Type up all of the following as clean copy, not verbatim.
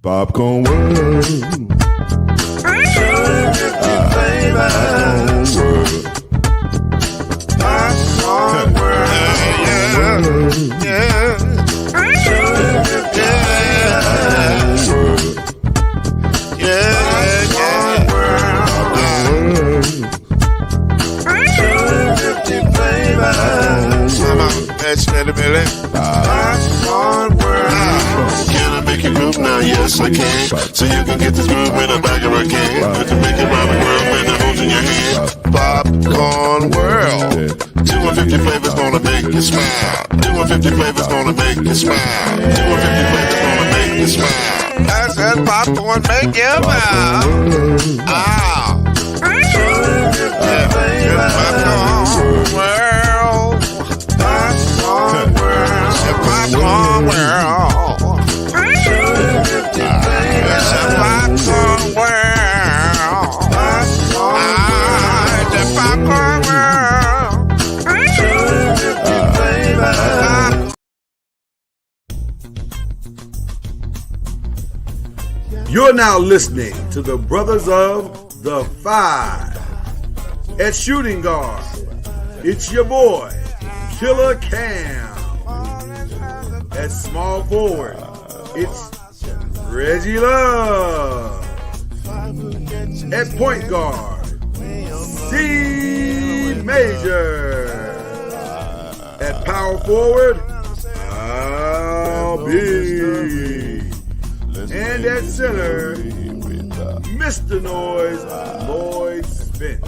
Popcorn World. Popcorn World. Yeah. Can I make you move now? Yes, I can. So you can get this move in the back of a can. You can make it round the world when the holes in your hand. Popcorn World. 250 flavors gonna make you smile. 250 flavors gonna make you smile. 250 flavors gonna make you smile. I said popcorn make you smile. Ah. Popcorn World. Popcorn World. Popcorn World. It's a popcorn world. It's a popcorn world. You're now listening to the Brothers of the Five. At shooting guard, it's your boy, Killer Cam. At small forward, it's Reggie Love. At point guard, Steve Major. At power forward, Al B. And at center, Mr. Noise, Lloyd Spence.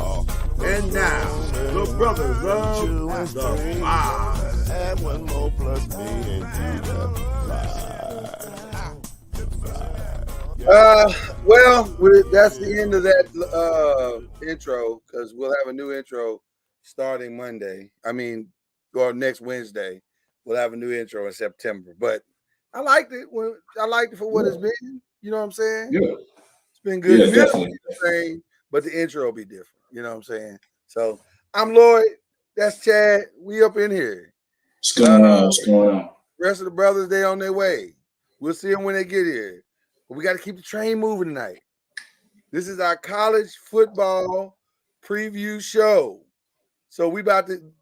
And now, the Brothers of the Five. Add one more plus me and Well, that's the end of that intro, because we'll have a new intro starting Monday. Or next Wednesday. We'll have a new intro in September. But I liked it. I liked it for what it's been. You know what I'm saying? Yeah. It's been good. Yeah, It's definitely. the same, but the intro will be different. You know what I'm saying? So I'm Lloyd. That's Chad. We up in here. What's going on? What's going on? Rest of the brothers, they on their way. We'll see them when they get here. But we got to keep the train moving tonight. This is our college football preview show. So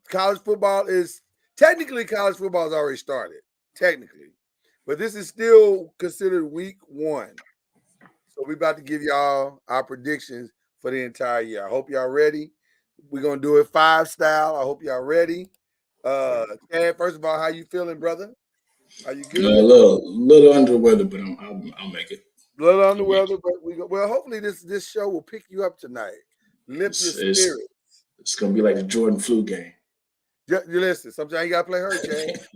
college football has already started, technically. But this is still considered week 1. So we about to give y'all our predictions for the entire year. I hope y'all ready. We're going to do it 5 style. I hope y'all ready. Chad, first of all, how you feeling, brother? Are you good? A little under the weather, but I'll make it. A little under the weather, but hopefully this show will pick you up tonight. Lift your spirit. It's gonna be like the Jordan flu game. You listen, sometimes you gotta play hurt, Chad.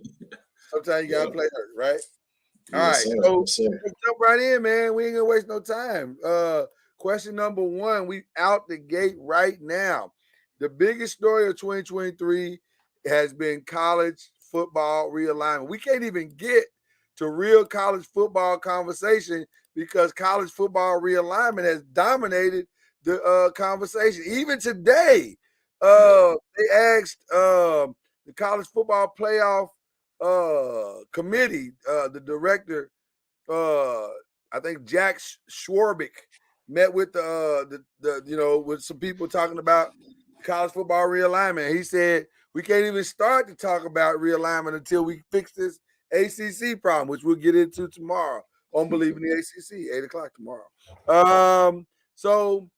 Sometimes you gotta play hurt, right? All right, so let's jump right in, man. We ain't gonna waste no time. Question number 1, we out the gate right now. The biggest story of 2023 has been college football realignment. We can't even get to real college football conversation because college football realignment has dominated the conversation. Even today, they asked the college football playoff committee, the director, I think Jack Schwarbick, met with with some people talking about college football realignment. He said we can't even start to talk about realignment until we fix this ACC problem, which we'll get into tomorrow on Believe in the ACC, 8:00 tomorrow. So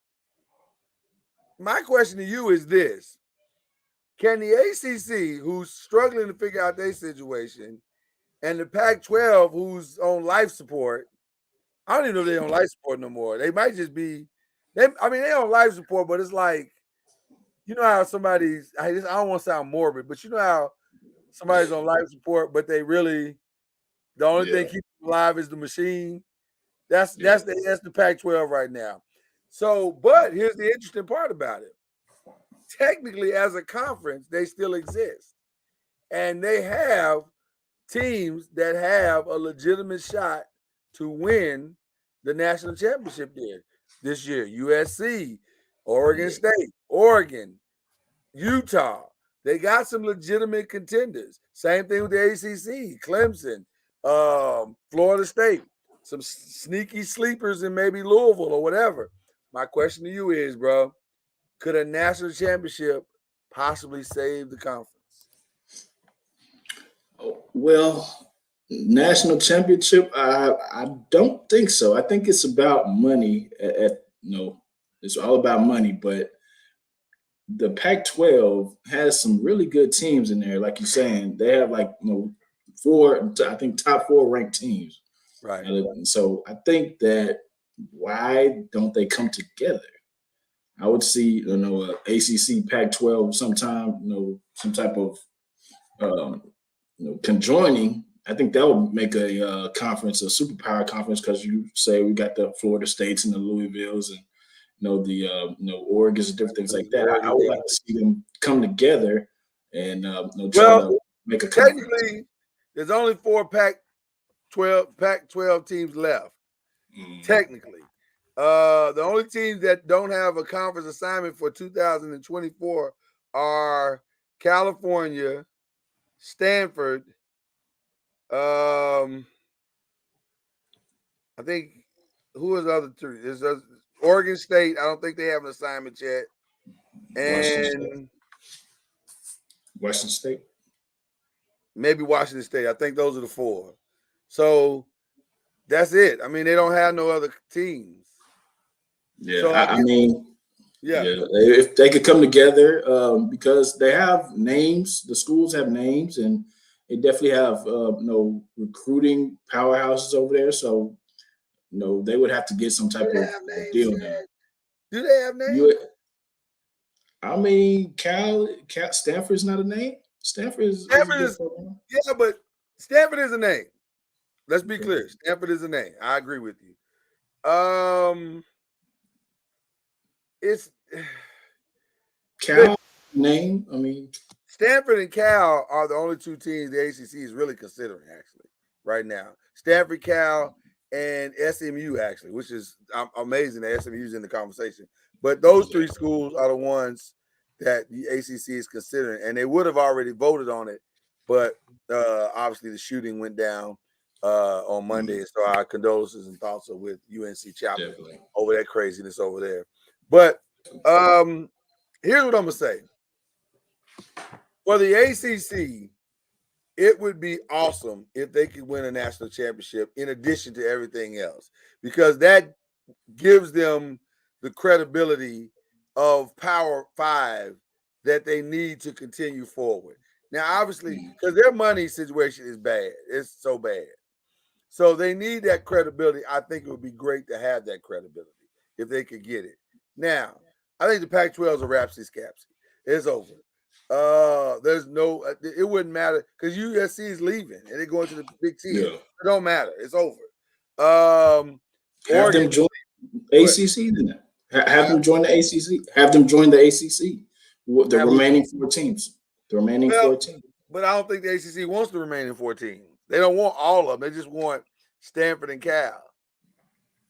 my question to you is this. Can the ACC, who's struggling to figure out their situation, and the Pac-12, who's on life support, I don't even know if they're on life support no more. They might just be, they're on life support, but it's like, you know how somebody's, I don't want to sound morbid, but you know how somebody's on life support, but they really, the only thing keeping them alive is the machine. That's the Pac-12 right now. So, but here's the interesting part about it. Technically, as a conference, they still exist. And they have teams that have a legitimate shot to win the national championship this year. USC, Oregon State, Oregon, Utah. They got some legitimate contenders. Same thing with the ACC, Clemson, Florida State. sneaky sleepers in maybe Louisville or whatever. My question to you is, bro, could a national championship possibly save the conference? Well, national championship, I don't think so. I think it's about money. It's all about money. But the Pac-12 has some really good teams in there. Like you're saying, they have four, I think top 4 ranked teams. Right. And so I think that why don't they come together? I would see, ACC, Pac-12 sometime, some type of conjoining. I think that would make a conference a superpower conference, because you say we got the Florida States and the Louisvilles and the Oregons and different things like that. I would like to see them come together and try to make a conference. Technically, there's only 4 Pac-12 teams left. Technically, the only teams that don't have a conference assignment for 2024 are California, Stanford. I think who is the other 3? There's Oregon State. I don't think they have an assignment yet. And Washington State. Maybe Washington State. I think those are the 4. So that's it. I mean, they don't have no other teams. Yeah, so, if they could come together, because they have names, the schools have names, and they definitely have recruiting powerhouses over there. So they would have to get some type of deal there. Do they have names? Stanford's not a name. Stanford is yeah, but Stanford is a name. Let's be clear. Stanford is a name. I agree with you. It's Cal name. I mean, Stanford and Cal are the only 2 teams the ACC is really considering actually right now. Stanford, Cal, and SMU actually, which is amazing that SMU is in the conversation. But those 3 schools are the ones that the ACC is considering, and they would have already voted on it, but obviously the shooting went down on Monday. So our condolences and thoughts are with UNC Chapel over that craziness over there. But here's what I'm gonna say. For the ACC, it would be awesome if they could win a national championship in addition to everything else, because that gives them the credibility of Power 5 that they need to continue forward. Now, obviously, because their money situation is bad. It's so bad. So they need that credibility. I think it would be great to have that credibility if they could get it. Now, I think the Pac-12 is a Rapsy-Scapsy. It's over. There's no, it wouldn't matter because USC is leaving and they're going to the Big Ten. Yeah. It don't matter. It's over. Have them join ACC then. Have them join the ACC. Have them join the ACC. The remaining 4 teams. The remaining 4 teams. But I don't think the ACC wants the remaining 4 teams. They don't want all of them. They just want Stanford and Cal.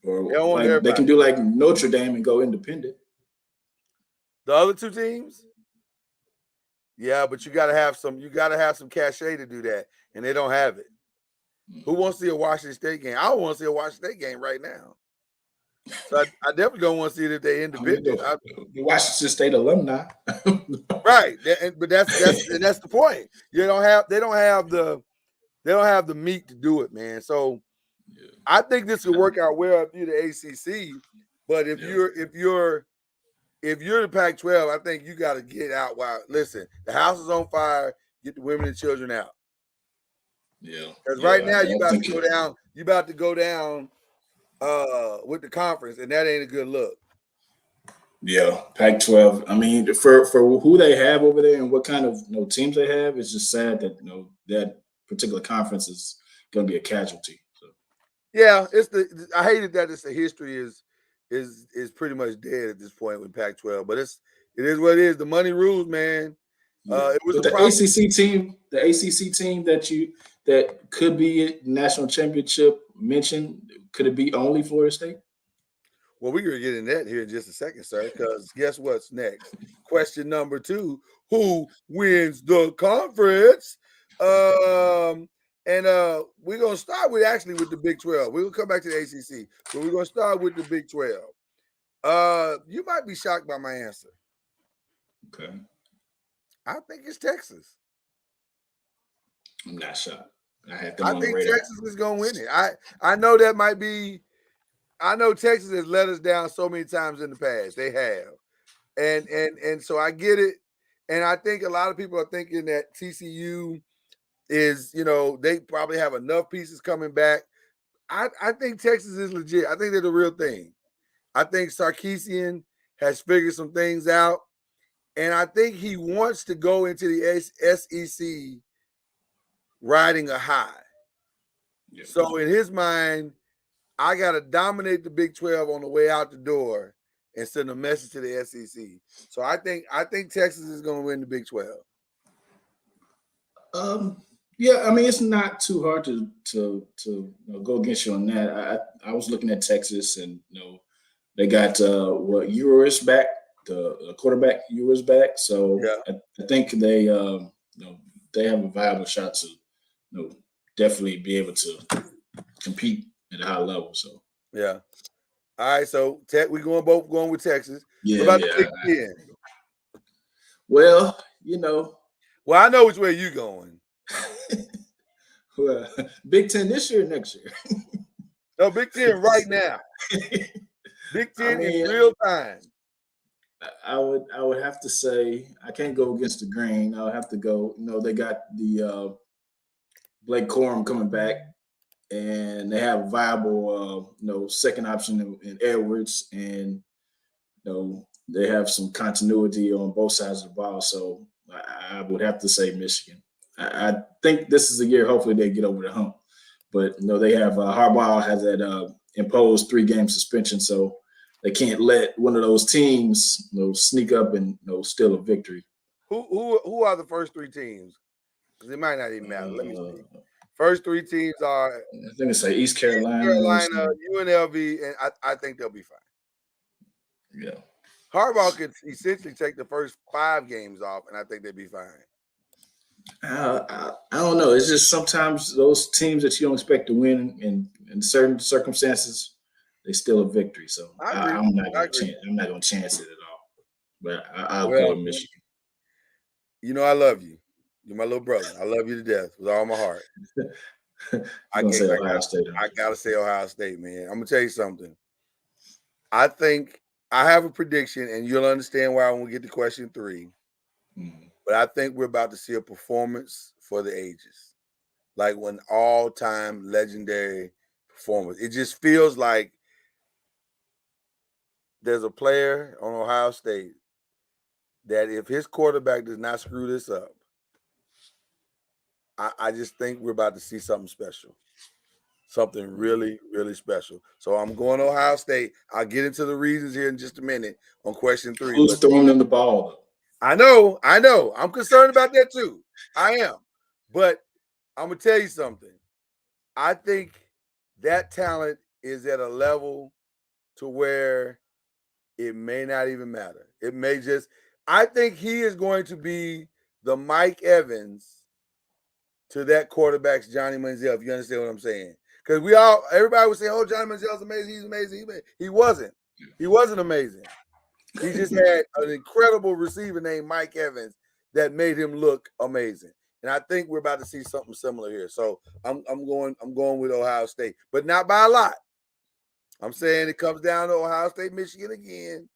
Or they can do like Notre Dame and go independent. The other 2 teams? Yeah, but you gotta have some cachet to do that, and they don't have it. Who wants to see a Washington State game? I don't want to see a Washington State game right now. So I definitely don't want to see it if they're independent. The Washington State alumni. Right. But that's the point. They don't have the meat to do it, man. So I think this could work out well through the ACC. But if you're the Pac-12, I think you got to get out. Listen, the house is on fire. Get the women and children out. Yeah. Because right now you about to go down. You about to go down with the conference, and that ain't a good look. Yeah, Pac-12. I mean, for who they have over there and what kind of teams they have, it's just sad that that particular conference is going to be a casualty. So. Yeah, I hated that the history is pretty much dead at this point with Pac-12, but it is what it is. The money rules, man. It was the ACC team that could be a national championship mentioned. Could it be only Florida State? Well, we're going to get in that here in just a second, sir, because guess what's next? Question number 2, who wins the conference? And we're gonna start with the Big 12. We're gonna come back to the ACC, but we're gonna start with the Big 12. You might be shocked by my answer. Okay. I think it's Texas. I'm not shocked. I had them I on the think radar. Texas is gonna win it. I know that might be. I know Texas has let us down so many times in the past. They have, and so I get it. And I think a lot of people are thinking that TCU is, they probably have enough pieces coming back. I think Texas is legit. I think they're the real thing. I think Sarkisian has figured some things out, and I think he wants to go into the SEC riding a high. Yeah. So in his mind, I got to dominate the Big 12 on the way out the door and send a message to the SEC. So I think Texas is going to win the Big 12. Yeah, I mean, it's not too hard to go against you on that. I was looking at Texas, and they got Ewers back, the quarterback Ewers back. So yeah. I think they they have a viable shot to definitely be able to compete at a high level. So yeah. All right, so we're going with Texas. Yeah. What about the Big Ten? Well, Well, I know which way you're going. Well, Big Ten this year or next year? No, Big Ten right now. Big Ten in real time. I would have to say I can't go against the grain. I would have to go. They got the Blake Corum coming back, and they have a viable second option in Edwards, and they have some continuity on both sides of the ball. So I would have to say Michigan. I think this is a year. Hopefully they get over the hump, but they have Harbaugh has that imposed 3-game suspension, so they can't let one of those teams sneak up and steal a victory. Who are the first 3 teams? Because it might not even matter. Let me see. First 3 teams are I think it's East Carolina, UNLV, and I think they'll be fine. Yeah. Harbaugh could essentially take the first 5 games off, and I think they'd be fine. I don't know. It's just sometimes those teams that you don't expect to win in certain circumstances, they steal a victory. So I'm not going to chance it at all. But I'll go with Michigan. I love you. You're my little brother. I love you to death with all my heart. I gotta say Ohio State, man. I'm gonna tell you something. I think I have a prediction, and you'll understand why when we get to question 3. Mm-hmm. But I think we're about to see a performance for the ages, like an all-time legendary performance. It just feels like there's a player on Ohio State that if his quarterback does not screw this up, I just think we're about to see something special, something really, really special. So I'm going to Ohio State. I'll get into the reasons here in just a minute on question 3. Who's throwing them the ball, though? I know. I'm concerned about that too. I am. But I'm going to tell you something. I think that talent is at a level to where it may not even matter. It may just – I think he is going to be the Mike Evans to that quarterback's Johnny Manziel, if you understand what I'm saying. Because everybody would say, oh, Johnny Manziel's amazing. He's amazing. He wasn't. He wasn't amazing. He just had an incredible receiver named Mike Evans that made him look amazing. And I think we're about to see something similar here. So I'm going with Ohio State, but not by a lot. I'm saying it comes down to Ohio State, Michigan again,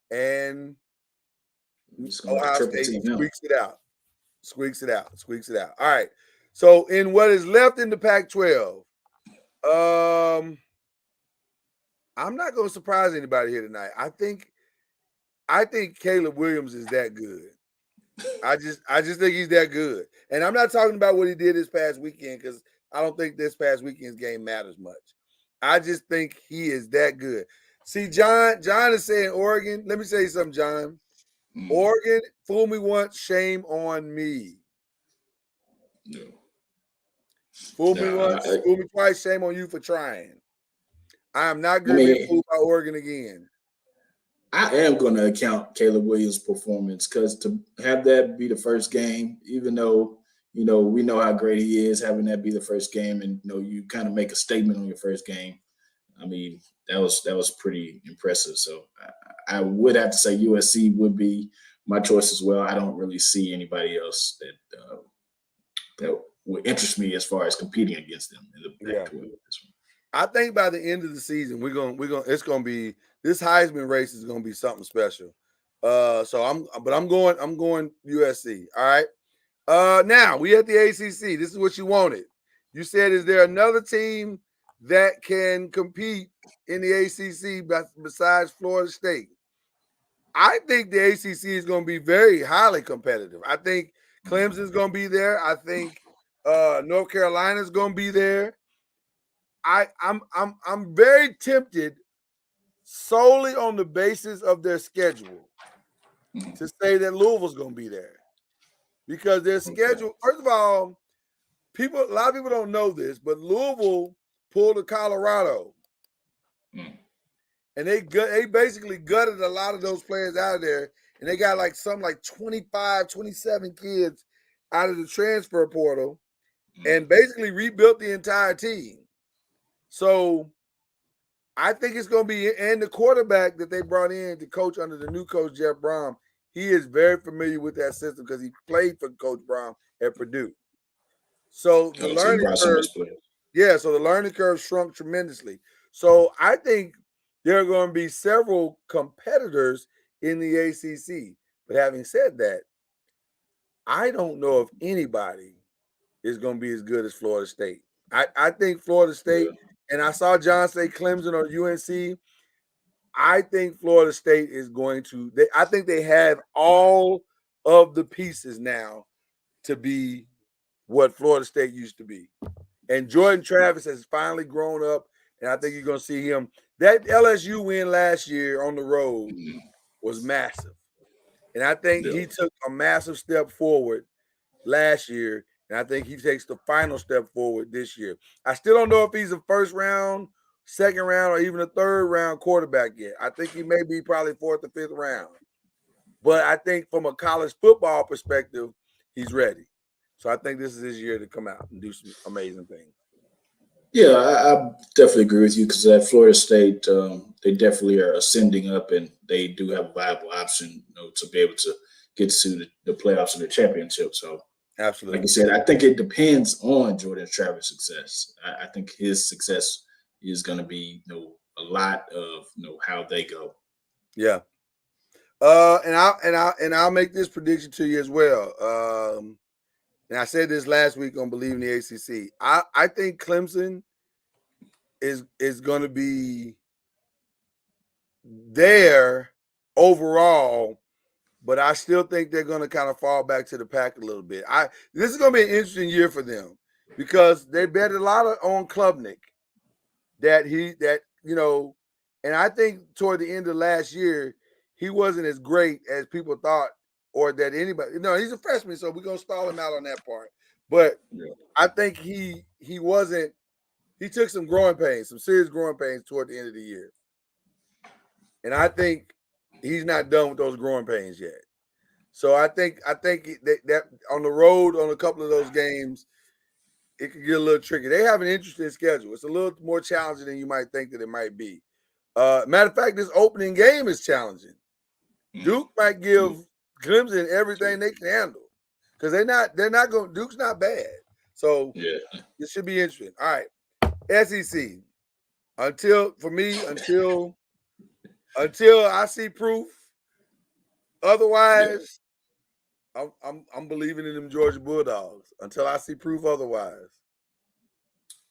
and Ohio State squeaks it out. All right. So in what is left in the Pac-12, I'm not going to surprise anybody here tonight. I think Caleb Williams is that good. I just think he's that good. And I'm not talking about what he did this past weekend, because I don't think this past weekend's game matters much. I just think he is that good. See, John is saying Oregon. Let me say something, John. Oregon, fool me once, shame on me. No. Fool me once, fool me twice, shame on you for trying. I am not going to be fooled by Oregon again. I am going to account Caleb Williams' performance, because to have that be the first game, even though, we know how great he is, having that be the first game, and you kind of make a statement on your first game. I mean, that was pretty impressive. So I would have to say USC would be my choice as well. I don't really see anybody else that would interest me as far as competing against them in the Pac-12. I think by the end of the season, it's gonna be this Heisman race is gonna be something special. So I'm going USC. All right. Now we at the ACC. This is what you wanted. You said, is there another team that can compete in the ACC besides Florida State? I think the ACC is going to be very highly competitive. I think Clemson's going to be there. I think North Carolina's going to be there. I'm very tempted solely on the basis of their schedule to say that Louisville's going to be there because their schedule. First of all, a lot of people don't know this, but Louisville pulled to Colorado, and they basically gutted a lot of those players out of there, and they got like 25, 27 kids out of the transfer portal, and basically rebuilt the entire team. So I think it's going to be, and the quarterback that they brought in to coach under the new coach, Jeff Brom, he is very familiar with that system because he played for Coach Brom at Purdue. So the learning curve shrunk tremendously. So I think there are going to be several competitors in the ACC. But having said that, I don't know if anybody is going to be as good as Florida State. I think Florida State, and I saw John say Clemson or UNC. I think Florida State is going to – I think they have all of the pieces now to be what Florida State used to be. And Jordan Travis has finally grown up, and I think you're going to see him. That LSU win last year on the road was massive. And I think he took a massive step forward last year, and I think he takes the final step forward this year. I still don't know if he's a first round, second round, or even a third round quarterback yet. I think he may be probably fourth or fifth round. But I think from a college football perspective, he's ready. So I think this is his year to come out and do some amazing things. Yeah, I definitely agree with you because at Florida State, they definitely are ascending up, and they do have a viable option, to be able to get to the playoffs and the championship. So, absolutely, like you said, I think it depends on Jordan Travis' success. I think his success is going to be, a lot of, how they go. Yeah. And I'll make this prediction to you as well. And I said this last week on Believe in the ACC. I think Clemson is going to be there overall, but I still think they're going to kind of fall back to the pack a little bit. This is going to be an interesting year for them because they bet a lot on Klubnik and I think toward the end of last year, he wasn't as great as people thought. Or that anybody, no, he's a freshman, so we're gonna stall him out on that part. But I think he wasn't. He took some serious growing pains toward the end of the year, and I think he's not done with those growing pains yet. So I think that on the road on a couple of those games, it could get a little tricky. They have an interesting schedule. It's a little more challenging than you might think that it might be. Matter of fact, this opening game is challenging. Duke might give Clemson everything they can handle because they're not going. Duke's not bad, so this should be interesting. All right, SEC. Until I see proof, otherwise, I'm believing in them Georgia Bulldogs. Until I see proof otherwise.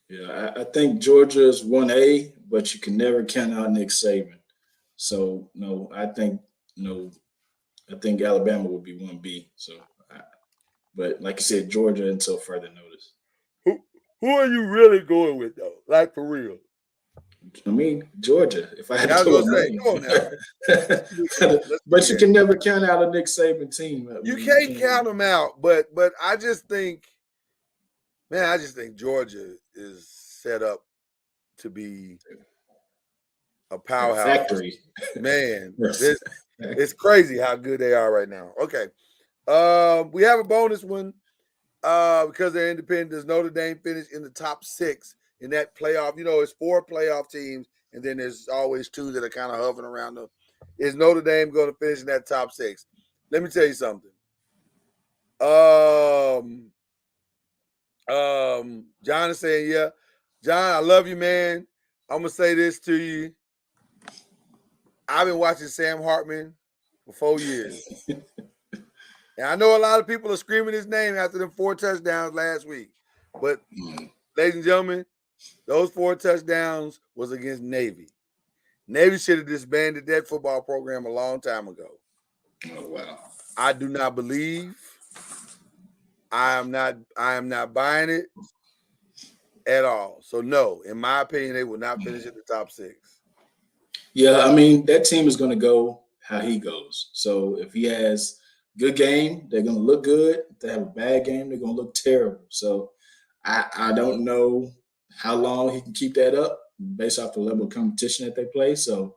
Yeah, I think Georgia is 1A, but you can never count out Nick Saban. So I think Alabama would be 1B. So, but like you said, Georgia until further notice. Who are you really going with though? Like for real? I mean, Georgia. If I had to go come on now. But you can never count out a Nick Saban team. You can't count them out, but I just think Georgia is set up to be a powerhouse. Factory. Man, it's crazy how good they are right now. Okay. We have a bonus one. Because they're independent. Does Notre Dame finish in the top 6 in that playoff? You know, it's 4 playoff teams, and then there's always 2 that are kind of hovering around them. Is Notre Dame going to finish in that top 6? Let me tell you something. John is saying, yeah. John, I love you, man. I'm gonna say this to you. I've been watching Sam Hartman for 4 years. And I know a lot of people are screaming his name after them 4 touchdowns last week. But ladies and gentlemen, those 4 touchdowns was against Navy. Navy should have disbanded that football program a long time ago. Oh, wow. I do not believe. I am not buying it at all. So no, in my opinion, they will not finish in the top 6. Yeah, I mean, that team is going to go how he goes. So if he has a good game, they're going to look good. If they have a bad game, they're going to look terrible. So I don't know how long he can keep that up based off the level of competition that they play. So,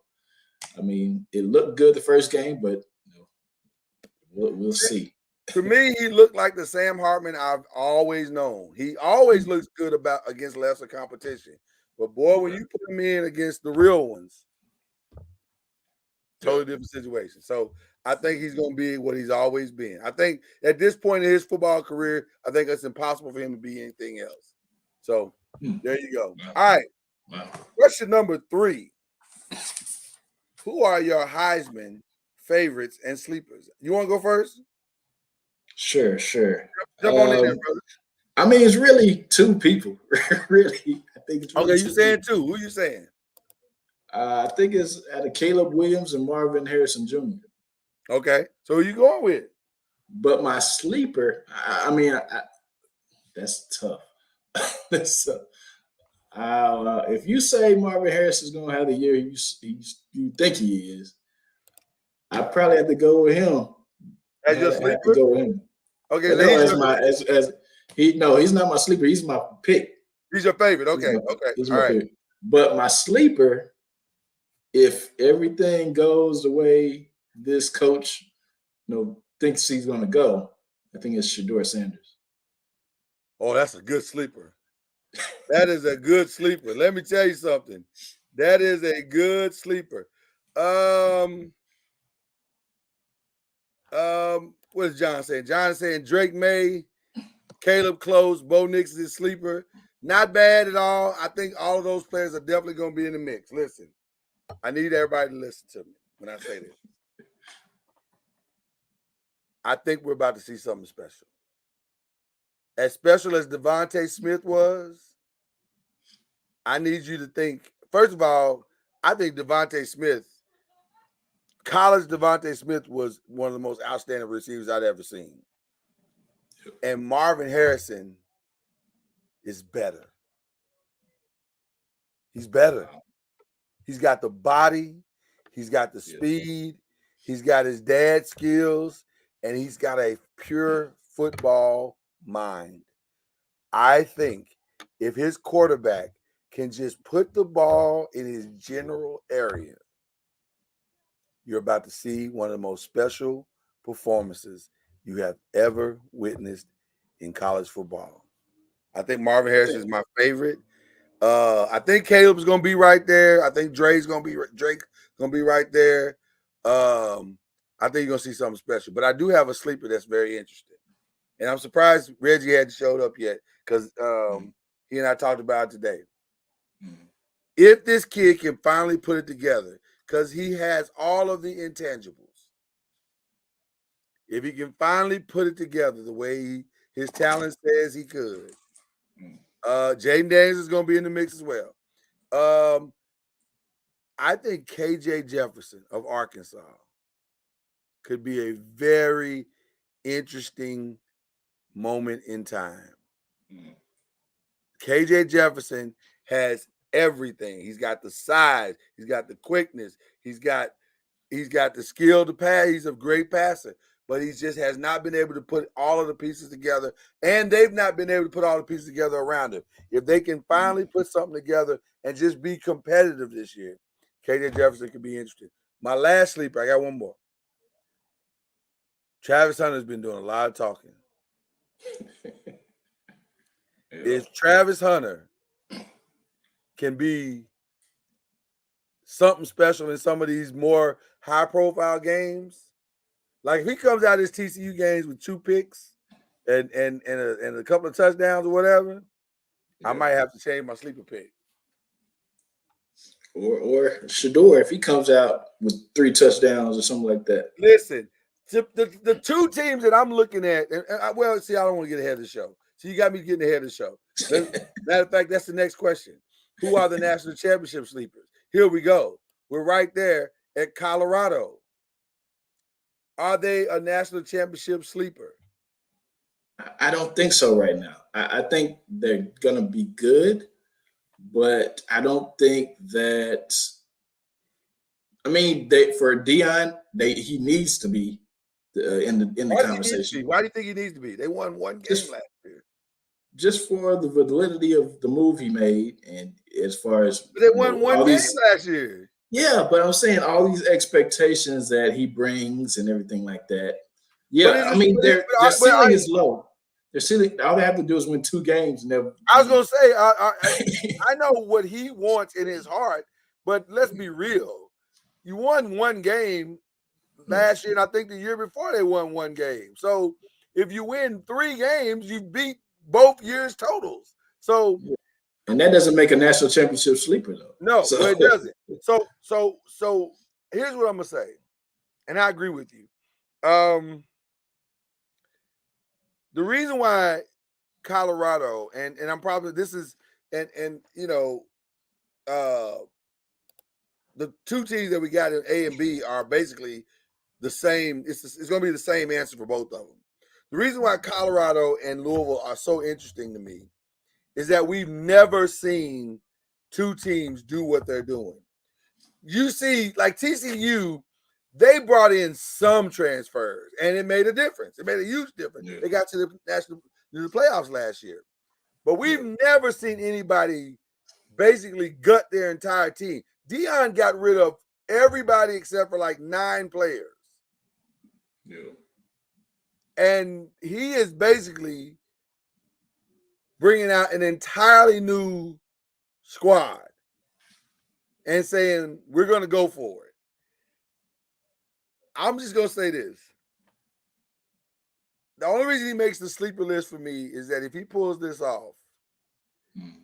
I mean, it looked good the first game, but we'll see. To me, he looked like the Sam Hartman I've always known. He always looks good against lesser competition. But boy, when you put him in against the real ones, totally different situation. So I think he's going to be what he's always been. I think at this point in his football career, I think it's impossible for him to be anything else. So there you go. Wow. All right. Wow. Question number 3. Who are your Heisman favorites and sleepers? You want to go first? Sure. Jump on in there, brother. I mean, it's really 2 people. Really, I think it's really Okay, you saying 2. Who you saying? I think it's Caleb Williams and Marvin Harrison Jr. Okay, so who you going with? But my sleeper, I mean, that's tough. That's tough. If you say Marvin Harris is going to have the year you think he is, I probably have to go with him. As your I have to sleeper? go with him. Okay, he's not my sleeper. He's my pick. He's your favorite. Okay, He's all my right. pick. But my sleeper, if everything goes the way this coach, thinks he's going to go, I think it's Shedeur Sanders. Oh, that's a good sleeper. That is a good sleeper. Let me tell you something. That is a good sleeper. What is John saying? John is saying Drake May, Caleb Close, Bo Nix is a sleeper. Not bad at all. I think all of those players are definitely going to be in the mix. Listen, I need everybody to listen to me when I say this. I think we're about to see something special. As special as Devontae Smith was, I need you to think, first of all, I think Devontae Smith, college Devontae Smith was one of the most outstanding receivers I'd ever seen. And Marvin Harrison is better. He's better. He's got the body. He's got the speed. He's got his dad's skills. And he's got a pure football mind. I think if his quarterback can just put the ball in his general area, you're about to see one of the most special performances you have ever witnessed in college football. I think Marvin Harrison is my favorite. I think Caleb's going to be right there. I think Drake's going to be right there. I think you're going to see something special. But I do have a sleeper that's very interesting. And I'm surprised Reggie hadn't showed up yet because he and I talked about it today. If this kid can finally put it together, because he has all of the intangibles, if he can finally put it together the way his talent says he could, Jaden Daniels is going to be in the mix as well. I think KJ Jefferson of Arkansas could be a very interesting moment in time. KJ Jefferson has everything. He's got the size, he's got the quickness, he's got the skill to pass. He's a great passer, but he just has not been able to put all of the pieces together, and they've not been able to put all the pieces together around him. If they can finally put something together and just be competitive this year, KJ Jefferson could be interesting. My last sleeper, I got one more. Travis Hunter's been doing a lot of talking. is Travis Hunter can be something special in some of these more high-profile games. Like if he comes out of his TCU games with 2 picks and a couple of touchdowns or whatever, I might have to change my sleeper pick. Or Shador, if he comes out with 3 touchdowns or something like that. Listen, the 2 teams that I'm looking at, and I don't want to get ahead of the show. So you got me getting ahead of the show. Matter of fact, that's the next question. Who are the national championship sleepers? Here we go. We're right there at Colorado. Are they a national championship sleeper? I don't think so right now. I think they're going to be good, but I don't think that. I mean, for Deion, he needs to be in the conversation. Why do you think he needs to be? They won 1 game last year. Just for the validity of the move he made, and as far as but they won 1 game last year. Yeah, but I'm saying all these expectations that he brings and everything like that. Yeah, I mean their ceiling is low. Their ceiling, all they have to do is win 2 games. And I was gonna say, I know what he wants in his heart, but let's be real. You won 1 game last year, and I think the year before they won 1 game. So if you win 3 games, you beat both years' totals. So, and that doesn't make a national championship sleeper, though. No, it doesn't. So here's what I'm gonna say, and I agree with you. The reason why Colorado and I'm probably this is and you know the 2 teams that we got in A and B are basically the same. It's going to be the same answer for both of them. The reason why Colorado and Louisville are so interesting to me is that we've never seen 2 teams do what they're doing. You see, like TCU, they brought in some transfers, and it made a difference. It made a huge difference. Yeah. They got to the playoffs last year. But we've never seen anybody basically gut their entire team. Deion got rid of everybody except for like 9 players. Yeah. And he is basically bringing out an entirely new squad and saying, we're going to go for it. I'm just going to say this. The only reason he makes the sleeper list for me is that if he pulls this off,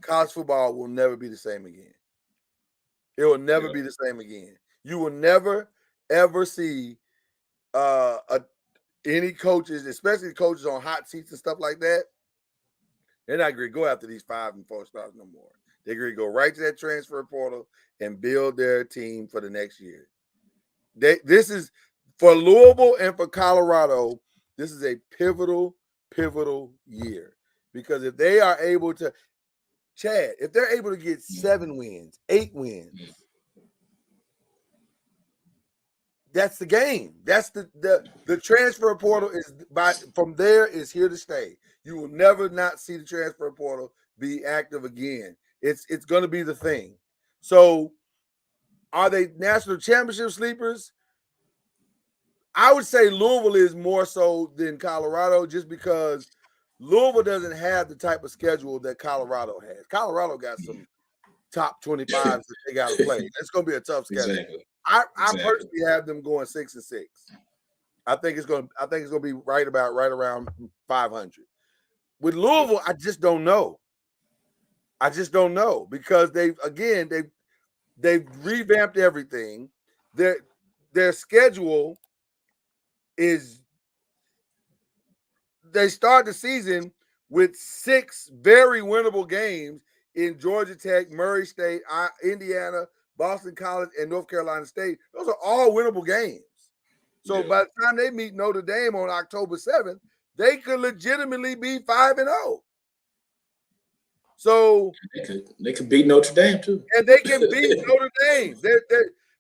college football will never be the same again. It will never be the same again. You will never, ever see any coaches, especially coaches on hot seats and stuff like that. They're not going to go after these 5 and 4 stars no more. They're going to go right to that transfer portal and build their team for the next year. This is for Louisville and for Colorado. This is a pivotal year because if they are able to, Chad, if they're able to get 7 wins, 8 wins, that's the game. That's the transfer portal is from there is here to stay. You will never not see the transfer portal be active again. It's going to be the thing. So, are they national championship sleepers? I would say Louisville is more so than Colorado just because Louisville doesn't have the type of schedule that Colorado has. Colorado got some top 25s that they got to play. It's going to be a tough schedule. Exactly. I personally have them going 6-6. I think it's going to be right around 500. With Louisville, I just don't know. Because they've revamped everything. Their schedule is they start the season with 6 very winnable games in Georgia Tech, Murray State, Indiana, Boston College, and North Carolina State. Those are all winnable games. So by the time they meet Notre Dame on October 7th, they could legitimately be 5-0. So they could beat Notre Dame too. And they can beat Notre Dame.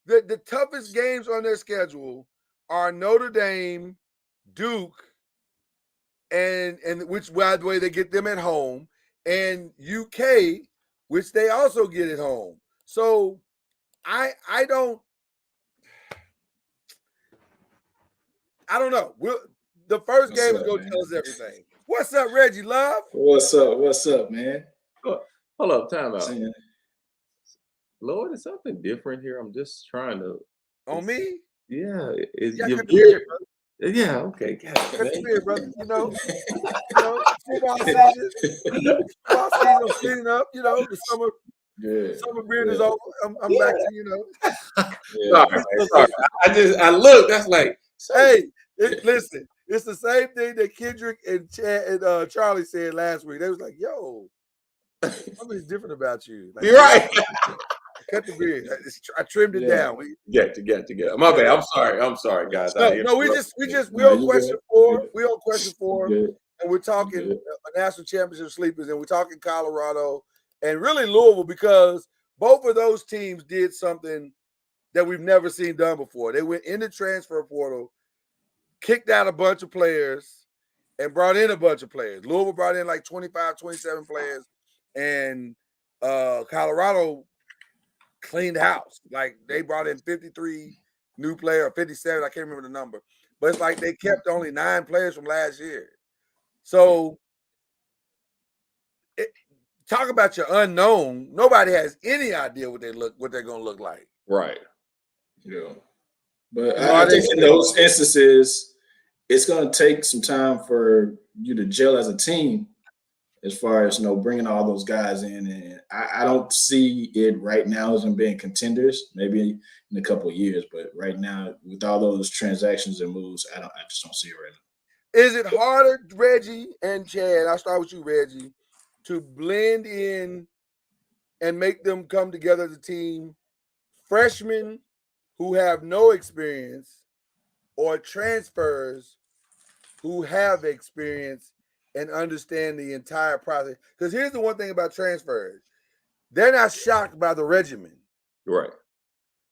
The toughest games on their schedule are Notre Dame, Duke, and which, by the way, they get them at home, and UK, which they also get at home. So I don't know. The first game is going to tell us everything. What's up, Reggie Love? What's up? What's up, man? Hold up, time out. Saying, Lord, is something different here? I'm just trying to. On me? Yeah, is Yeah, your cut the beard, beard? brother. Yeah, okay, got Cut the it, beard, brother. Football season. Football season, I'm cleaning up. The summer beard is over. I'm back to Sorry. I looked. That's like, Hey, listen, it's the same thing that Kendrick and Chad and Charlie said last week. They was like, "Yo, something's different about you." Like, you're right. Cut the beard. I trimmed it down. Get. My bad. I'm sorry, guys. No, we on question 4. We on question 4, and we're talking national championship sleepers, and we're talking Colorado and really Louisville, because both of those teams did something that we've never seen done before. They went in the transfer portal, kicked out a bunch of players, and brought in a bunch of players. Louisville brought in like 25, 27 players, and Colorado cleaned house. Like, they brought in 53 new players, 57, I can't remember the number. But it's like they kept only 9 players from last year. So talk about your unknown. Nobody has any idea what they're going to look like. Right. Yeah. But I think in those instances, it's going to take some time for you to gel as a team, as far as, bringing all those guys in. And I don't see it right now as them being contenders, maybe in a couple of years. But right now, with all those transactions and moves, I just don't see it right now. Is it harder, Reggie and Chad, I'll start with you, Reggie, to blend in and make them come together as a team, freshmen who have no experience or transfers who have experience and understand the entire process? Because here's the one thing about transfers. They're not shocked by the regimen. Right.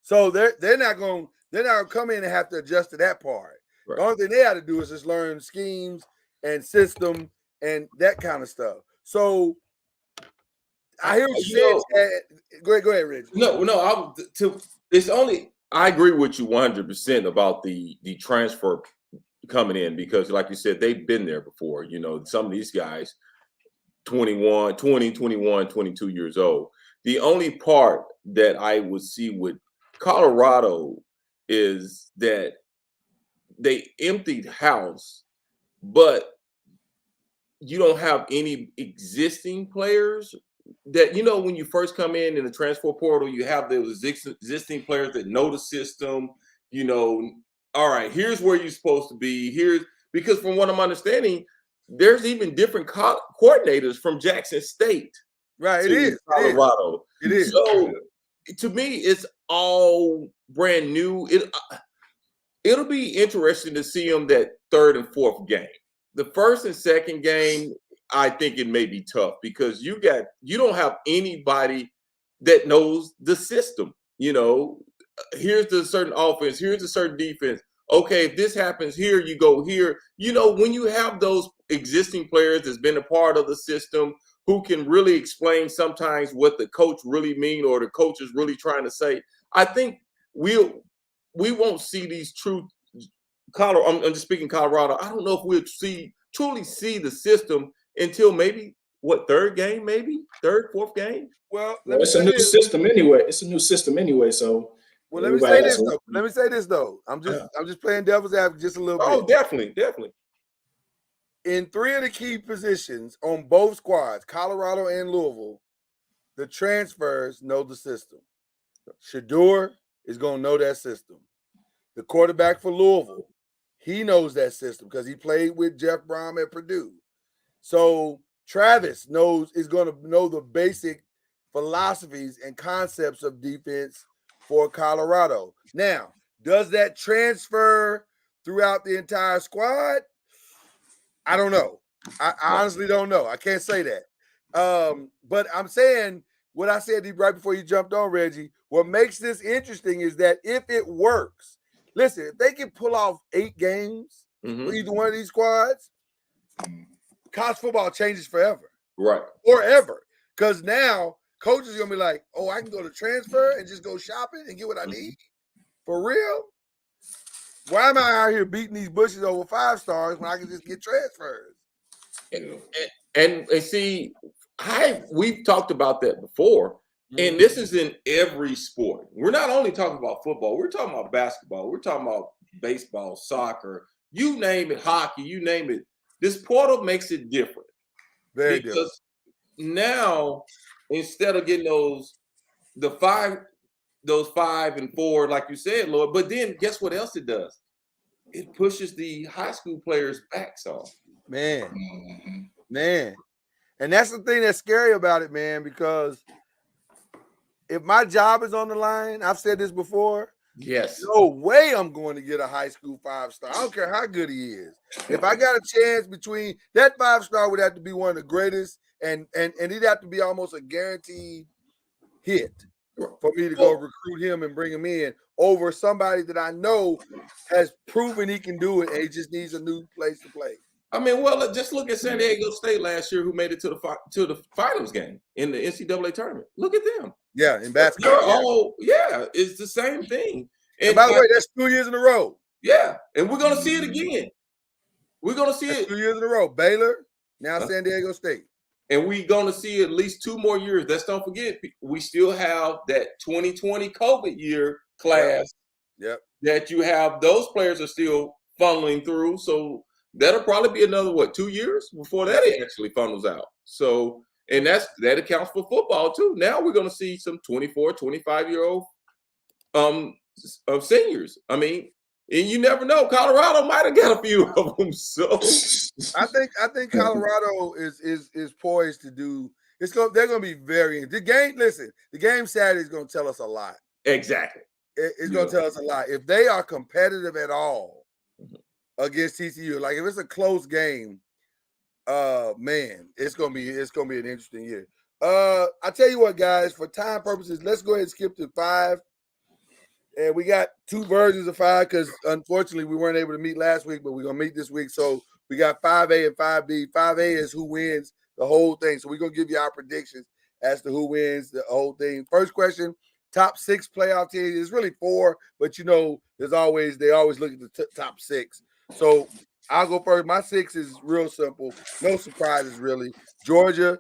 So they're not going to come in and have to adjust to that part. Right. The only thing they have to do is just learn schemes and system and that kind of stuff. So I hear what you said. Go ahead, Reggie. No. I agree with you 100% about the transfer coming in, because like you said, they've been there before. Some of these guys 21, 22 years old. The only part that I would see with Colorado is that they emptied house, but you don't have any existing players that, when you first come in the transfer portal, you have those existing players that know the system, all right, here's where you're supposed to be. Because from what I'm understanding, there's even different coordinators from Jackson State. Right, it is Colorado. It is. So to me, it's all brand new. It'll be interesting to see them that third and fourth game. The first and second game, I think it may be tough, because you don't have anybody that knows the system. Here's the certain offense, here's the certain defense. Okay, if this happens here, you go here. When you have those existing players that's been a part of the system, who can really explain sometimes what the coach really mean or the coach is really trying to say, I think we won't see these true Colorado. I'm just speaking Colorado. I don't know if we'll truly see the system until maybe third game, fourth game. Well, it's a new system anyway. So let me say this though. I'm just playing devil's advocate just a little bit. Oh, definitely. In 3 of the key positions on both squads, Colorado and Louisville, the transfers know the system. Shedeur is going to know that system. The quarterback for Louisville, he knows that system because he played with Jeff Brom at Purdue. So Travis is going to know the basic philosophies and concepts of defense for Colorado. Now, does that transfer throughout the entire squad? I don't know. I honestly don't know. I can't say that. But I'm saying what I said right before you jumped on, Reggie. What makes this interesting is that if it works, listen, if they can pull off 8 games for either one of these squads, college football changes forever. Right. Forever. Because now coaches are going to be like, oh, I can go to transfer and just go shopping and get what I need? For real? Why am I out here beating these bushes over 5 stars when I can just get transfers? And see, we've talked about that before, and this is in every sport. We're not only talking about football, we're talking about basketball, we're talking about baseball, soccer, you name it, hockey, you name it. This portal makes it different. Very because different. now, instead of getting those 5 and 4, like you said, Lord, but then guess what else it does? It pushes the high school players back some. Man. Mm-hmm. Man. And that's the thing that's scary about it, man, because if my job is on the line, I've said this before, Yes. no way I'm going to get a high school 5-star. I don't care how good he is. If I got a chance between that 5-star would have to be one of the greatest, and he'd have to be almost a guaranteed hit for me to go recruit him and bring him in over somebody that I know has proven he can do it and he just needs a new place to play. I mean, well, just look at San Diego State last year, who made it to the finals game in the NCAA tournament. Look at them. Yeah, in basketball. It's the same thing. And by the way, that's 2 years in a row. Yeah, and we're gonna see it again. We're gonna see it 2 years in a row. Baylor, now San Diego State. and we're gonna see at least 2 more years. Let's don't forget, we still have that 2020 COVID year class. Yep. That you have, those players are still funneling through. So that'll probably be another 2 years before that actually funnels out. So, and that accounts for football too. Now we're going to see some 24, 25-year-old seniors. I mean, and you never know. Colorado might have got a few of them. So I think Colorado is poised to do. They're going to be very. The game Saturday is going to tell us a lot. exactly. It's going to tell us a lot. If they are competitive at all against TCU, like if it's a close game, man, it's gonna be an interesting year. I tell you what, guys, for time purposes, let's go ahead and skip to 5. And we got 2 versions of 5 because unfortunately we weren't able to meet last week, but we're gonna meet this week. So we got 5A and 5B. 5A is who wins the whole thing. So we're gonna give you our predictions as to who wins the whole thing. First question. Top 6 playoff teams. It's really 4, but they always look at the top 6. So I'll go first. My 6 is real simple. No surprises, really. Georgia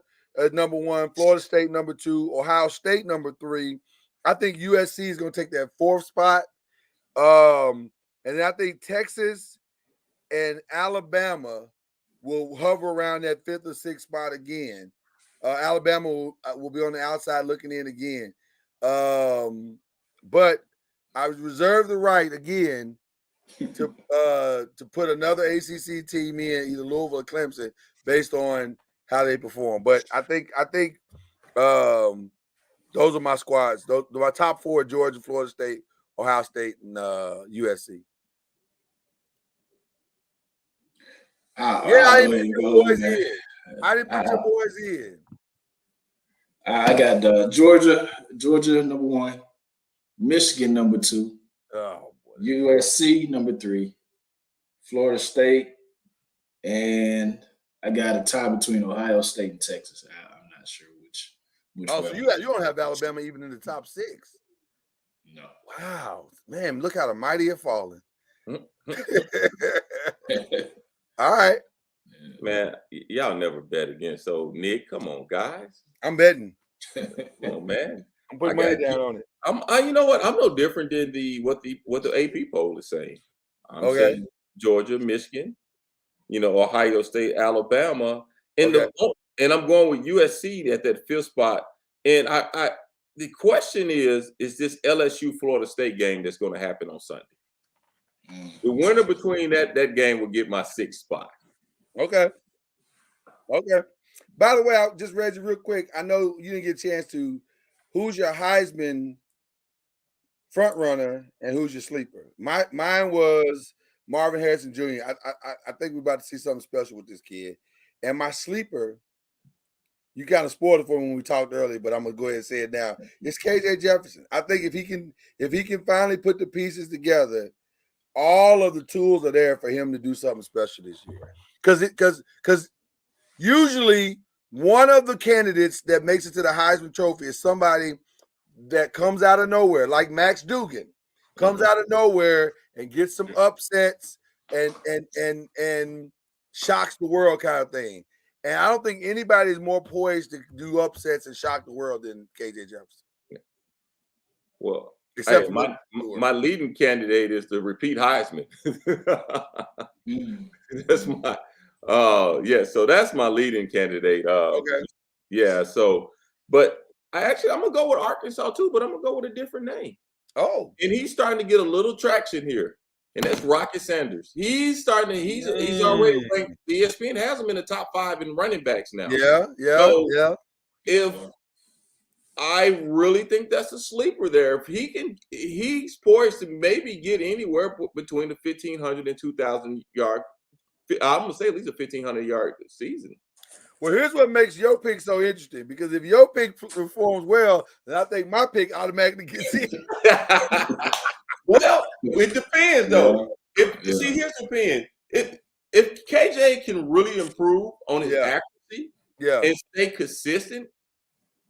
number 1, Florida State number 2, Ohio State number 3. I think USC is going to take that 4th spot. And then I think Texas and Alabama will hover around that 5th or 6th spot again. Alabama will be on the outside looking in again. But I reserve the right again to put another ACC team in, either Louisville or Clemson, based on how they perform. But I think those are my squads. Those my top 4: Georgia, Florida State, Ohio State, and USC. I didn't put your boys in. I got Georgia number 1, Michigan number 2, USC number 3, Florida State, and I got a tie between Ohio State and Texas. I'm not sure which. So you don't have Alabama even in the top 6. No. Wow, man! Look how the mighty have fallen. All right, Man, y'all never bet again. So Nick, come on, guys. I'm betting. Come on, man. I'm putting money down on it. You know what? I'm no different than what the AP poll is saying. I'm saying Georgia, Michigan, Ohio State, Alabama, and I'm going with USC at that 5th spot. And the question is this LSU Florida State game that's going to happen on Sunday? The winner between that game will get my 6th spot. Okay. By the way, I just read you real quick. I know you didn't get a chance to. Who's your Heisman front runner and who's your sleeper? Mine was Marvin Harrison Jr. I think we're about to see something special with this kid. And my sleeper, you kind of spoiled it for me when we talked earlier, but I'm gonna go ahead and say it now. It's KJ Jefferson. I think if he can finally put the pieces together, all of the tools are there for him to do something special this year. Because usually one of the candidates that makes it to the Heisman Trophy is somebody that comes out of nowhere, like Max Duggan, comes out of nowhere and gets some upsets and shocks the world kind of thing. And I don't think anybody is more poised to do upsets and shock the world than KJ Jefferson. Well, Except hey, for my leading candidate is the repeat Heisman. That's my so that's my leading candidate. Okay. Yeah, so but I'm gonna go with Arkansas too, but I'm gonna go with a different name. Oh, And he's starting to get a little traction here. And that's Rocket Sanders. He's already ranked. ESPN has him in the top 5 in running backs now. yeah. If I really think that's a sleeper there. If he's poised to maybe get anywhere between the 1,500 and 2,000 yard. I'm gonna say at least a 1,500 yard season. Well, here's what makes your pick so interesting, because if your pick performs well, then I think my pick automatically gets in. Well, it depends though. See, here's the thing. If KJ can really improve on his accuracy and stay consistent,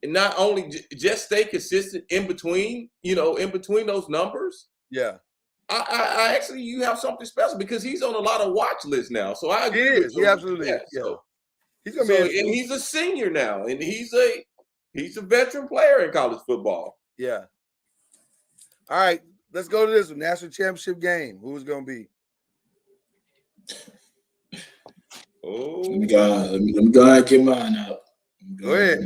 and not only just stay consistent in between those numbers. Yeah. I actually, you have something special because he's on a lot of watch lists now. So I agree. He is. He absolutely is. Yeah. So, He's gonna be and he's a senior now, and he's a veteran player in college football. Yeah. All right, let's go to this one. National championship game. Who's gonna be? Oh, Let me go ahead and get mine out. Go ahead.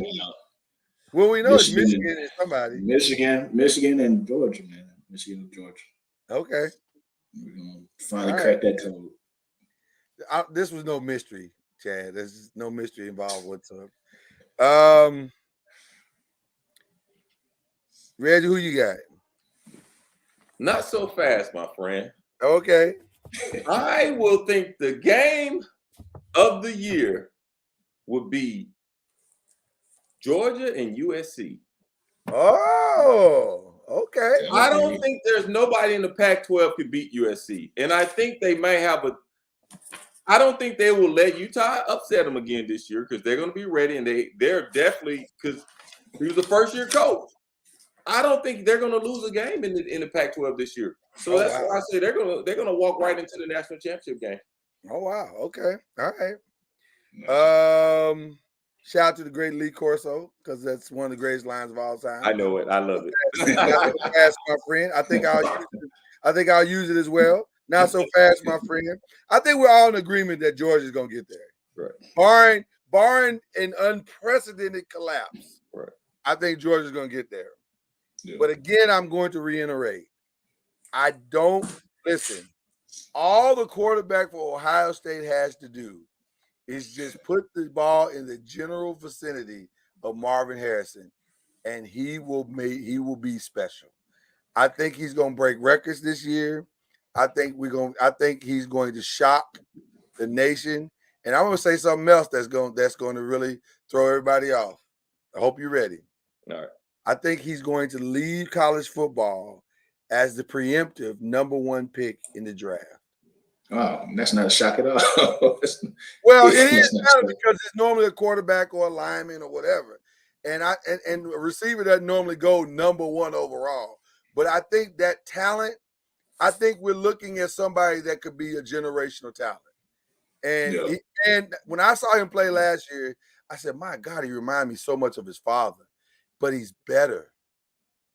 Well, we know it's Michigan and somebody. Michigan and Georgia, man. Michigan and Georgia. Okay. We're gonna finally crack that code. This was no mystery, Chad. There's no mystery involved whatsoever. Reggie, who you got? not so fast, my friend. Okay. I will think the game of the year would be Georgia and USC. Oh, okay. I don't think there's nobody in the Pac-12 could beat USC. And I think they may have I don't think they will let Utah upset them again this year because they're going to be ready, and they're definitely, because he was a first-year coach. I don't think they're going to lose a game in the Pac-12 this year. So why I say they're going to walk right into the national championship game. Oh wow. Okay. All right. Shout out to the great Lee Corso, because that's one of the greatest lines of all time. I know it. I love it. Not so fast, my friend. I think I'll use it as well. Not so fast, my friend. I think we're all in agreement that Georgia's going to get there. Right. Barring an unprecedented collapse. Right. I think Georgia's going to get there. Yeah. But again, I'm going to reiterate. I don't listen. All the quarterback for Ohio State has to do is just put the ball in the general vicinity of Marvin Harrison, and he will be special. I think he's going to break records this year. I think he's going to shock the nation. And I'm going to say something else that's going to really throw everybody off. I hope you're ready. All right. I think he's going to lead college football as the preemptive #1 pick in the draft. Oh, that's not a shock at all. Well, it is kind of, because it's normally a quarterback or a lineman or whatever. And a receiver doesn't normally go #1 overall. But I think that talent, I think we're looking at somebody that could be a generational talent. And and when I saw him play last year, I said, my God, he reminded me so much of his father. But he's better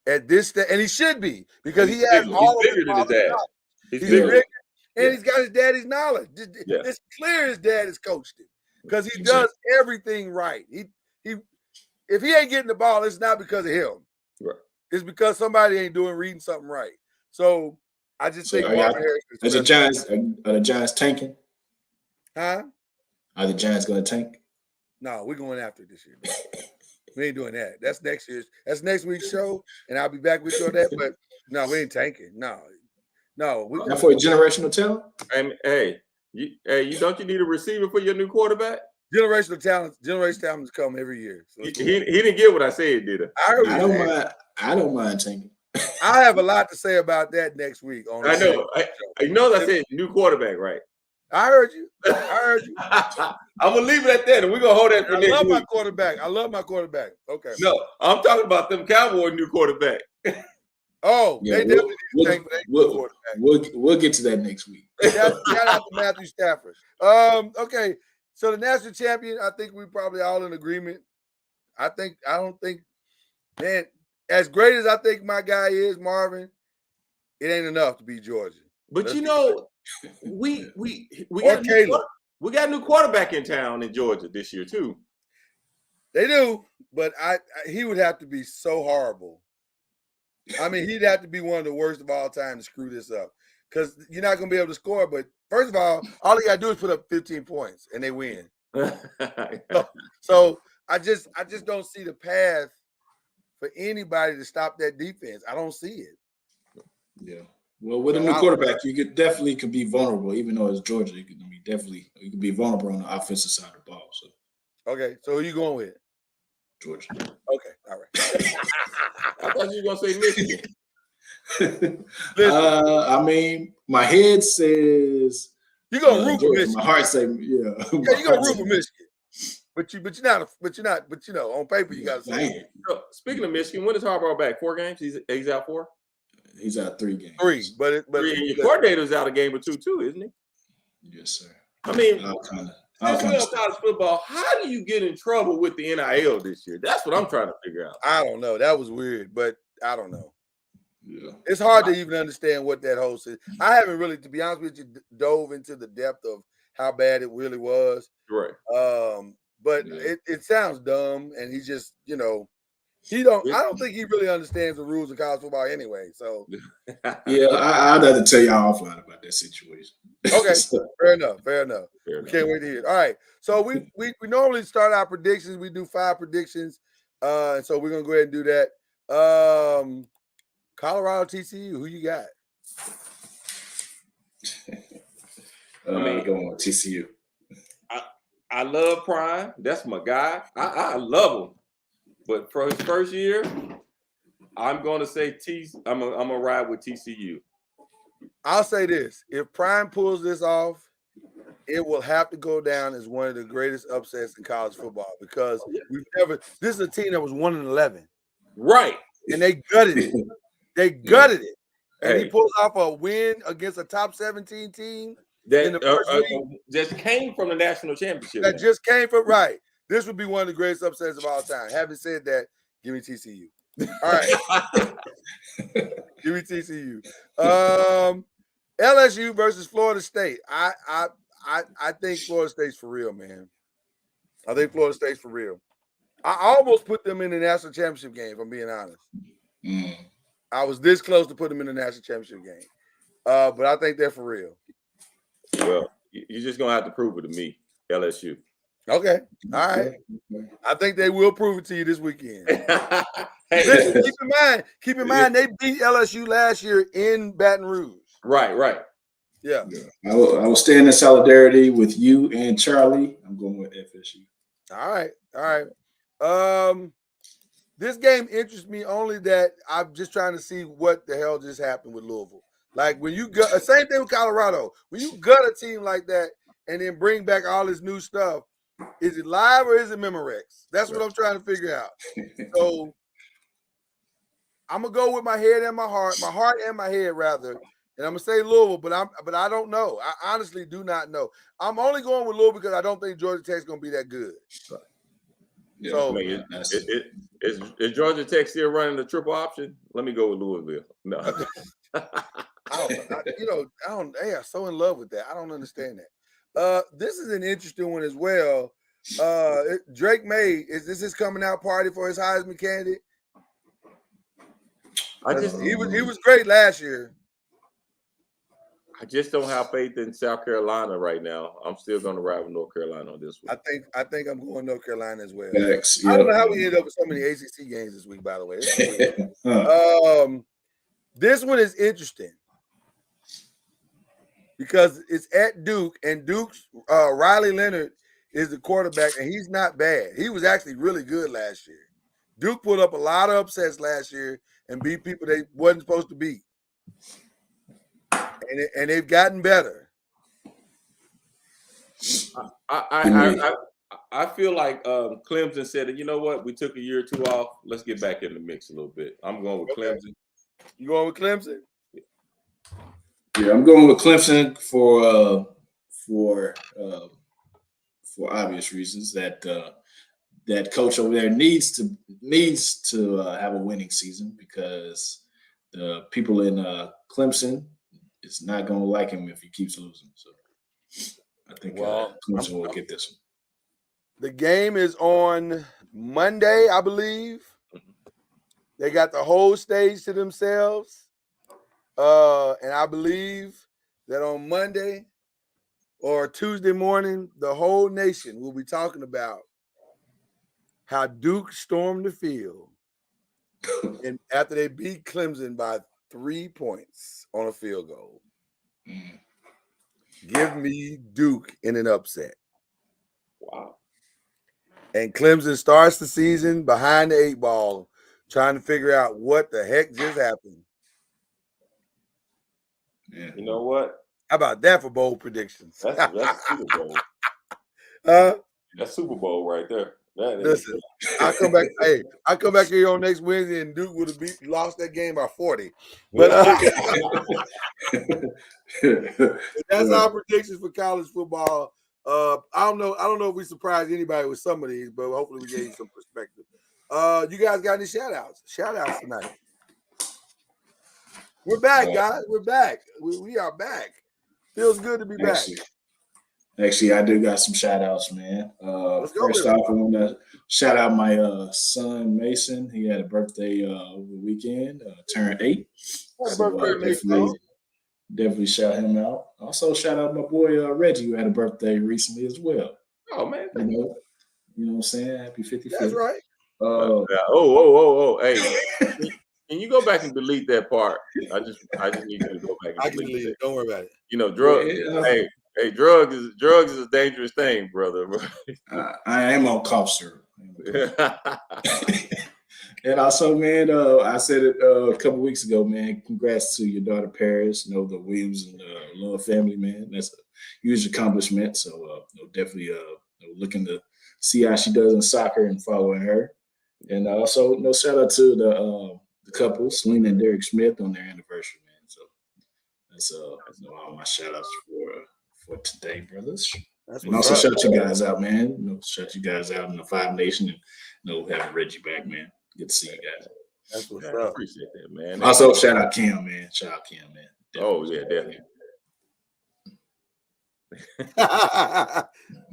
at this, and he should be, because he has all of his dad. He's bigger, and he's got his daddy's knowledge. It's clear his dad has coached him, because he does everything right. If he ain't getting the ball, it's not because of him. Right. It's because somebody ain't reading something right. So I just think are the Giants tanking? Huh? Are the Giants going to tank? No, we're going after it this year. We ain't doing that. That's next week's show, and I'll be back with you on that. But no, we ain't tanking. No. Not for a generational talent. Hey, you don't you need a receiver for your new quarterback? Generational talents come every year. So he didn't get what I said, did he? I don't mind tanking. I have a lot to say about that next week. I know. I know that I said new quarterback, right? I heard you. I'm gonna leave it at that, and we're gonna hold that for next week. I love my quarterback. Okay. No, I'm talking about them Cowboys new quarterback. Oh, they definitely need to tank for their quarterback. We'll get to that next week. Shout out to Matthew Stafford. Okay. So the national champion, I think we probably all in agreement. I don't think, man, as great as I think my guy is, Marvin, it ain't enough to beat Georgia. But Let's you be know, we Or got Caleb. we got a new quarterback in town in Georgia this year too. They do, but he would have to be so horrible. I mean, he'd have to be one of the worst of all time to screw this up, because you're not going to be able to score. But first of all he got to do is put up 15 points and they win. So I just don't see the path for anybody to stop that defense. I don't see it. Yeah. Well, with a new quarterback, you could be vulnerable, even though it's Georgia. You could be vulnerable on the offensive side of the ball. So Okay, so who you going with? Georgia. Okay, all right. I thought you were gonna say Michigan. I mean, my head says You're gonna root for Georgia. Michigan. My heart say, yeah. Yeah, you're gonna root for Michigan. But you're not. But you know, on paper you got to say So, speaking of Michigan, when is Harbaugh back? 4 games? He's out 4? He's out 3 games. 3. But 3, and your coordinator's out a game or 2 too, isn't he? Yes, sir. I mean, I'll since we're on college football, how do you get in trouble with the NIL this year? That's what I'm trying to figure out. I don't know. That was weird, but I don't know. Yeah. It's hard to even understand what that whole is. I haven't really, to be honest with you, dove into the depth of how bad it really was. Right. But it sounds dumb, and he just, you know, I don't think he really understands the rules of college football anyway. So yeah, I'd have to tell y'all offline about that situation. Okay, fair enough. We can't wait to hear it. All right. So we normally start our predictions. We do 5 predictions. And so we're gonna go ahead and do that. Colorado TCU, who you got? Going with TCU. I love Prime. That's my guy. I love him. But for his first year, I'm going to say I'm gonna ride with TCU. I'll say this: if Prime pulls this off, it will have to go down as one of the greatest upsets in college football, because this is a team that was 1-11, right? And they gutted it. And he pulls off a win against a top 17 team that just came from the national championship. That just came from right. This would be one of the greatest upsets of all time. Having said that, give me TCU. All right. Give me TCU. LSU versus Florida State. I think Florida State's for real, man. I think Florida State's for real. I almost put them in the national championship game, if I'm being honest. I was this close to put them in the national championship game. But I think they're for real. Well, you're just going to have to prove it to me, LSU. Okay. All right. I think they will prove it to you this weekend. Hey, listen, keep in mind, they beat LSU last year in Baton Rouge. Right. Yeah. I will stand in solidarity with you and Charlie. I'm going with FSU. All right. This game interests me only that I'm just trying to see what the hell just happened with Louisville. Like when you gut, same thing with Colorado. When you gut a team like that and then bring back all this new stuff, is it live or is it Memorex? That's what I'm trying to figure out. So I'm gonna go with my head and my heart and my head rather, and I'm gonna say Louisville, but I don't know. I honestly do not know. I'm only going with Louisville because I don't think Georgia Tech's gonna be that good. Yeah, so is Georgia Tech still running the triple option? Let me go with Louisville. No. They are so in love with that. I don't understand that. This is an interesting one as well. Drake May, is this his coming out party for his Heisman candidate? He was great last year. I just don't have faith in South Carolina right now. I'm still going to ride with North Carolina on this one. I think I'm going North Carolina as well. Next, I don't know how we ended up with so many ACC games this week, by the way. This one is interesting because it's at Duke, and Duke's Riley Leonard is the quarterback, and he's not bad. He was actually really good last year. Duke put up a lot of upsets last year and beat people they wasn't supposed to beat. And they've gotten better. I feel like Clemson said, you know what? We took a year or 2 off. Let's get back in the mix a little bit. I'm going with Clemson. You going with Clemson? Yeah, I'm going with Clemson for obvious reasons that that coach over there needs to have a winning season because the people in Clemson is not going to like him if he keeps losing. So I think Clemson will get this one. The game is on Monday, I believe. They got the whole stage to themselves. And I believe that on Monday or Tuesday morning, the whole nation will be talking about how Duke stormed the field and after they beat Clemson by 3 points on a field goal. Give me Duke in an upset. Wow. And Clemson starts the season behind the 8 ball, trying to figure out what the heck just happened. Yeah. You know what? How about that for bold predictions? That's Super Bowl. That's Super Bowl right there. Listen, I come back. Hey, I come back here on next Wednesday, and Duke would have lost that game by 40. But that's our predictions for college football. I don't know if we surprised anybody with some of these, but hopefully we gave you some perspective. You guys got any shout outs? Shout outs tonight. We're back, guys. We're back. We are back. Feels good to be back. Actually, I do got some shout outs, man. First off, I want to shout out my son, Mason. He had a birthday over the weekend, turned 8. Definitely shout him out. Also, shout out my boy Reggie, who had a birthday recently as well. Oh, man. You know what I'm saying? Happy 55th. That's right. Hey. Can you go back and delete that part? I just need you to go back and delete it. Don't worry about it. You know, drugs. Hey, drugs is a dangerous thing, brother. I am on cough syrup. And also, man, I said it a couple weeks ago, man. Congrats to your daughter Paris. You know, the Williams and the Love family, man. That's a huge accomplishment. So, definitely looking to see how she does in soccer and following her. And also, shout out to the couple, Selena and Derek Smith, on their anniversary, man. So that's all my shout outs for today, brothers. And also shout you guys out, man. Shout you guys out in the Five Nation, and having Reggie back, man. Good to see you guys. That's what's I up. appreciate that, man. Also, shout out Kim, man. Shout out Kim, man. Definitely. Definitely.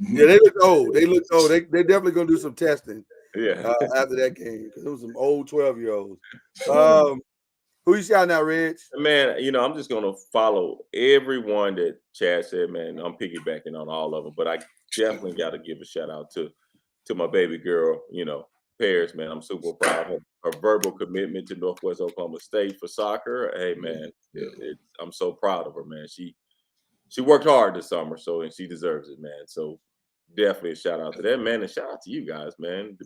Yeah, they look old. They They're definitely gonna do some testing. Yeah. After that game, because it was some old 12-year-olds. Who you shouting out, Reg? Man, I'm just gonna follow everyone that Chad said, man. I'm piggybacking on all of them, but I definitely got to give a shout out to my baby girl, Paris, man. I'm super proud of her verbal commitment to Northwest Oklahoma State for soccer. Hey, man, I'm so proud of her, man. She worked hard this summer, and she deserves it, man. So definitely a shout out to that, man, and shout out to you guys, man, to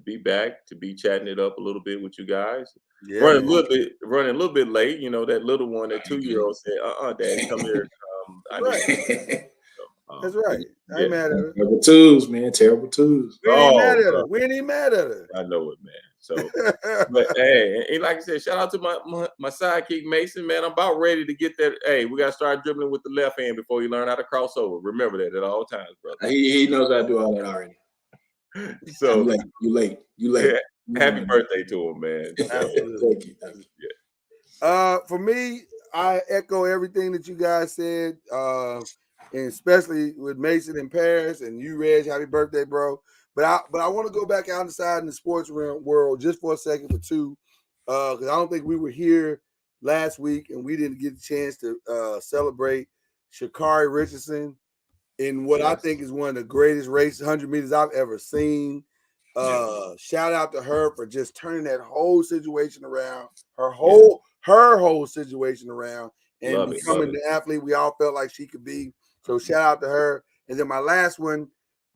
be back, to be chatting it up a little bit with you guys. Yeah, running a little bit late. That little one, that 2-year-old said, Dad, come here. That's right. I ain't mad at her. Terrible twos, man. Terrible twos. We ain't mad at her. We ain't even mad at her. I know it, man. So, but hey, and like I said, shout out to my sidekick Mason, man. I'm about ready to get that. Hey, we got to start dribbling with the left hand before you learn how to cross over. Remember that at all times, brother. He knows how to do all that already. So you late. Yeah, happy birthday to him, man. Thank you. For me, I echo everything that you guys said. And especially with Mason and Paris and you, Reg, happy birthday, bro. But I want to go back outside in the sports world just for a second or two, because I don't think we were here last week and we didn't get a chance to celebrate Sha'Carri Richardson in what I think is one of the greatest races, 100 meters I've ever seen. Shout out to her for just turning that whole situation around, her whole situation around, and becoming the athlete we all felt like she could be. So shout out to her. And then my last one,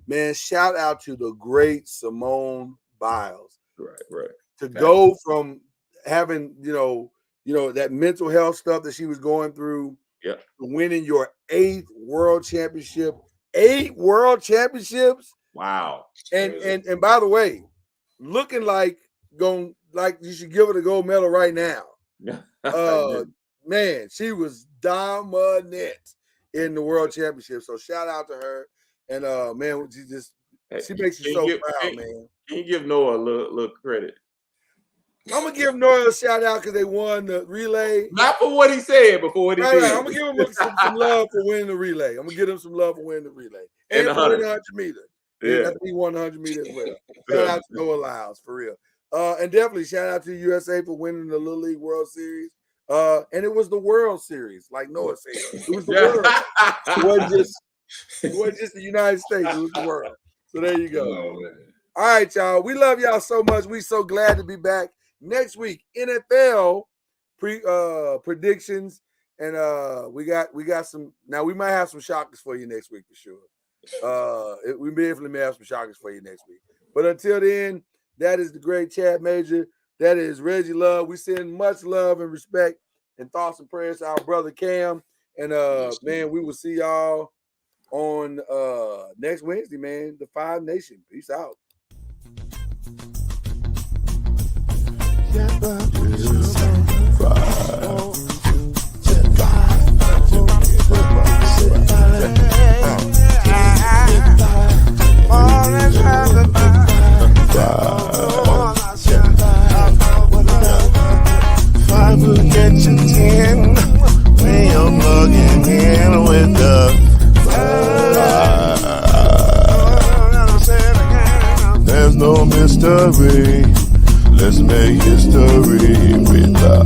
man, shout out to the great Simone Biles. Right. To go from having, that mental health stuff that she was going through, to winning your 8th world championship. 8 world championships. Wow. And by the way, looking like you should give her the gold medal right now. Man, she was dominant in the world championship. So shout out to her. And man, she makes you so proud, man. Can you give Noah a little credit? I'm gonna give Noah a shout out because they won the relay. Not for what he said, but for what he did. Right. I'm gonna give him some love for winning the relay. I'm gonna give him some love for winning the relay and for winning the 100 meter. Yeah, he won the 100 meter as well. Shout out to Noah Lyles for real. And definitely shout out to USA for winning the Little League World Series. And it was the World Series, like Noah said. It was the world. It wasn't just the United States. It was the world. So there you go. All right, y'all. We love y'all so much. We so glad to be back. Next week, NFL predictions, and we got some. Now we might have some shockers for you next week for sure. We definitely may have some shockers for you next week. But until then, that is the great Chad Major. That is Reggie Love. We send much love and respect and thoughts and prayers to our brother Cam. And man, we will see y'all on next Wednesday, man. The Five Nation. Peace out. Five will get you 10 when you're plugging in with the five. There's no mystery. Let's make history with the